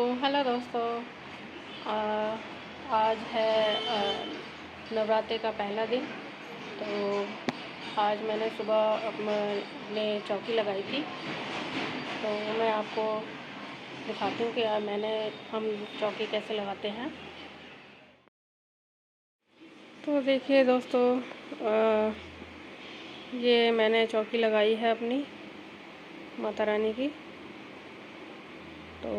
Hello दोस्तों। अ, आज है नवरात्रि का पहला दिन। तो आज मैंने सुबह अपने चौकी लगाई थी। तो मैं आपको दिखाती हूँ कि हम चौकी कैसे लगाते हैं। तो देखिए दोस्तों, ये मैंने चौकी लगाई है अपनी माता रानी की। तो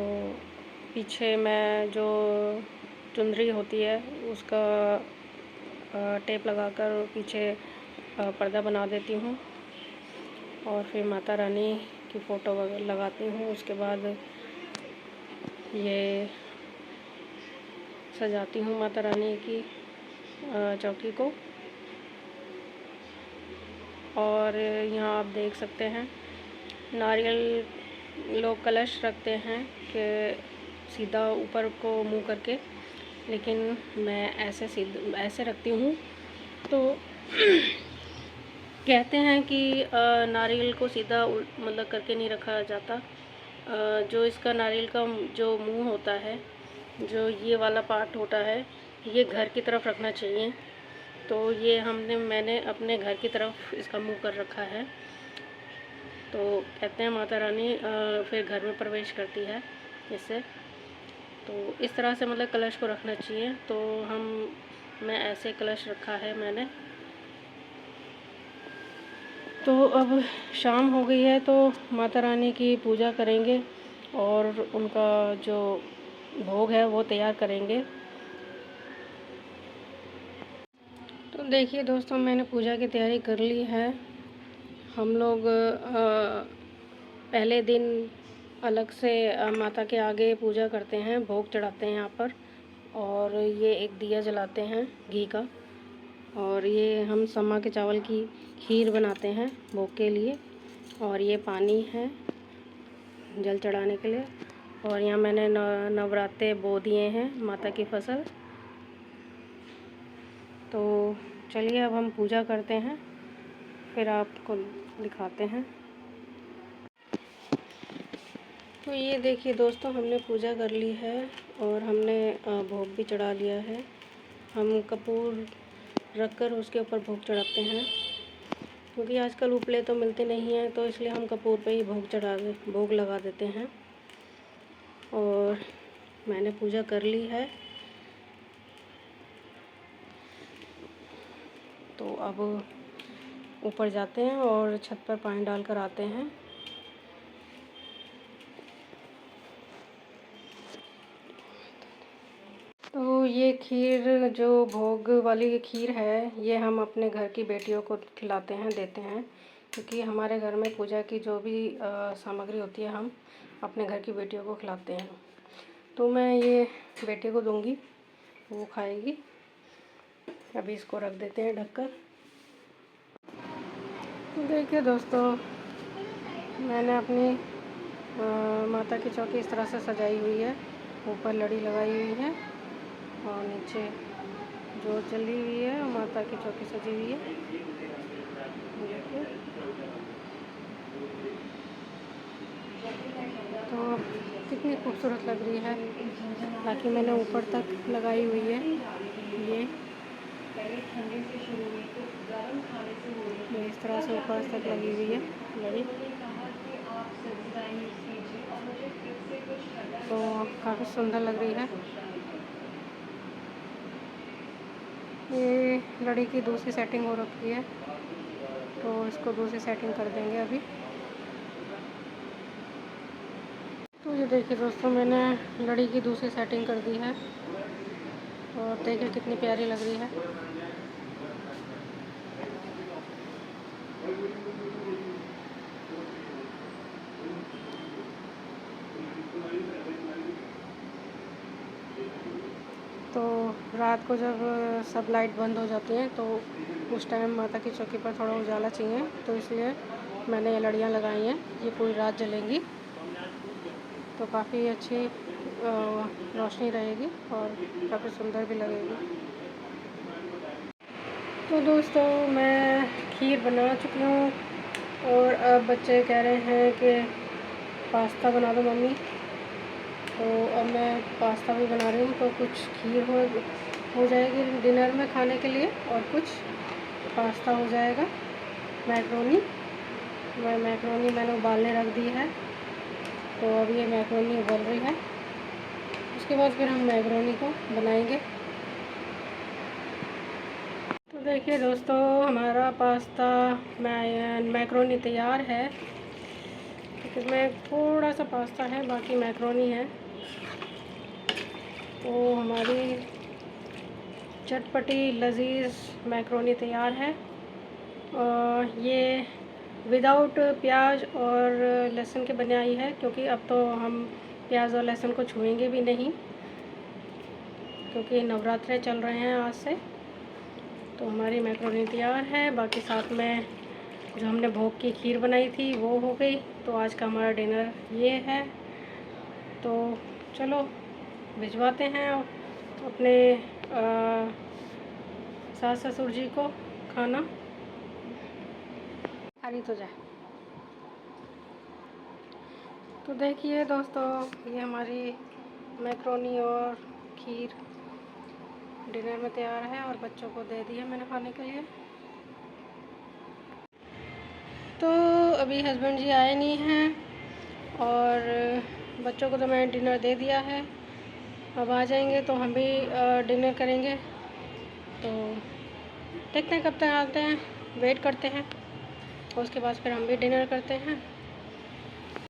पीछे मैं जो चुनरी होती है उसका टेप लगाकर पीछे पर्दा बना देती हूँ और फिर माता रानी की फ़ोटो वगैरह लगाती हूँ। उसके बाद ये सजाती हूँ माता रानी की चौकी को। और यहाँ आप देख सकते हैं नारियल लोग कलश रखते हैं कि सीधा ऊपर को मुँह करके, लेकिन मैं ऐसे रखती हूँ। तो कहते हैं कि नारियल को सीधा मतलब करके नहीं रखा जाता। जो इसका नारियल का जो मुंह होता है, जो ये वाला पार्ट होता है, ये घर की तरफ रखना चाहिए। तो ये मैंने अपने घर की तरफ इसका मुंह कर रखा है। तो कहते हैं माता रानी फिर घर में प्रवेश करती है इससे। तो इस तरह से मतलब कलश को रखना चाहिए। तो मैं ऐसे कलश रखा है मैंने। तो अब शाम हो गई है, तो माता रानी की पूजा करेंगे और उनका जो भोग है वो तैयार करेंगे। तो देखिए दोस्तों, मैंने पूजा की तैयारी कर ली है। हम लोग पहले दिन अलग से माता के आगे पूजा करते हैं, भोग चढ़ाते हैं यहाँ पर। और ये एक दिया जलाते हैं घी का। और ये हम समा के चावल की खीर बनाते हैं भोग के लिए। और ये पानी है जल चढ़ाने के लिए। और यहाँ मैंने नवरात्रे बो दिए हैं माता की फसल। तो चलिए अब हम पूजा करते हैं, फिर आपको दिखाते हैं। तो ये देखिए दोस्तों, हमने पूजा कर ली है और हमने भोग भी चढ़ा लिया है। हम कपूर रखकर उसके ऊपर भोग चढ़ाते हैं, क्योंकि आजकल उपले तो मिलते नहीं हैं, तो इसलिए हम कपूर पे ही भोग लगा देते हैं। और मैंने पूजा कर ली है। तो अब ऊपर जाते हैं और छत पर पानी डालकर आते हैं। तो ये खीर, जो भोग वाली खीर है, ये हम अपने घर की बेटियों को खिलाते हैं, देते हैं। क्योंकि हमारे घर में पूजा की जो भी सामग्री होती है, हम अपने घर की बेटियों को खिलाते हैं। तो मैं ये बेटे को दूंगी, वो खाएगी। अभी इसको रख देते हैं ढककर। तो देखिए दोस्तों, मैंने अपनी माता की चौकी इस तरह से सजाई हुई है। ऊपर लड़ी लगाई हुई है और नीचे जो जली हुई है, माता की चौकी सजी हुई है। देखिए, तो कितनी खूबसूरत लग रही है। बाकी मैंने ऊपर तक लगाई हुई है ये इस तरह से ऊपर तक लगी हुई है लड़ी। तो काफ़ी सुंदर लग रही है। ये लड़ी की दूसरी सेटिंग हो रखी है, तो इसको दूसरी सेटिंग कर देंगे अभी। तो ये देखिए दोस्तों, मैंने लड़ी की दूसरी सेटिंग कर दी है और देखिए कितनी प्यारी लग रही है। तो रात को जब सब लाइट बंद हो जाती हैं, तो उस टाइम माता की चौकी पर थोड़ा उजाला चाहिए, तो इसलिए मैंने ये लड़ियाँ लगाई हैं। ये पूरी रात जलेंगी, तो काफ़ी अच्छी रोशनी रहेगी और काफ़ी सुंदर भी लगेगी। तो दोस्तों, मैं खीर बना चुकी हूँ और अब बच्चे कह रहे हैं कि पास्ता बना दो मम्मी। तो अब मैं पास्ता भी बना रही हूँ, तो कुछ खीर हो जाएगी डिनर में खाने के लिए, और कुछ पास्ता हो जाएगा। मैक्रोनी मैंने उबालने रख दी है, तो अब ये मैक्रोनी उबल रही है। उसके बाद फिर हम मैक्रोनी को बनाएंगे। तो देखिए दोस्तों, हमारा पास्ता मैक्रोनी तैयार है। इसमें थोड़ा सा पास्ता है, बाकी मैक्रोनी है। तो हमारी चटपटी लजीज मैक्रोनी तैयार है। ये विदाउट प्याज और लहसुन के बनाई है, क्योंकि अब तो हम प्याज और लहसुन को छुएंगे भी नहीं, क्योंकि नवरात्रे चल रहे हैं आज से। तो हमारी मैक्रोनी तैयार है। बाकी साथ में जो हमने भोग की खीर बनाई थी वो हो गई। तो आज का हमारा डिनर ये है। तो चलो भिजवाते हैं अपने सास ससुर जी को खाना। खाली तो जाए। तो देखिए दोस्तों, ये हमारी मैक्रोनी और खीर डिनर में तैयार है, और बच्चों को दे दी है मैंने खाने के लिए। तो अभी हस्बैंड जी आए नहीं हैं, और बच्चों को तो मैंने डिनर दे दिया है। अब आ जाएंगे तो हम भी डिनर करेंगे। तो देखते हैं कब तक आते हैं, वेट करते हैं, और उसके बाद फिर हम भी डिनर करते हैं।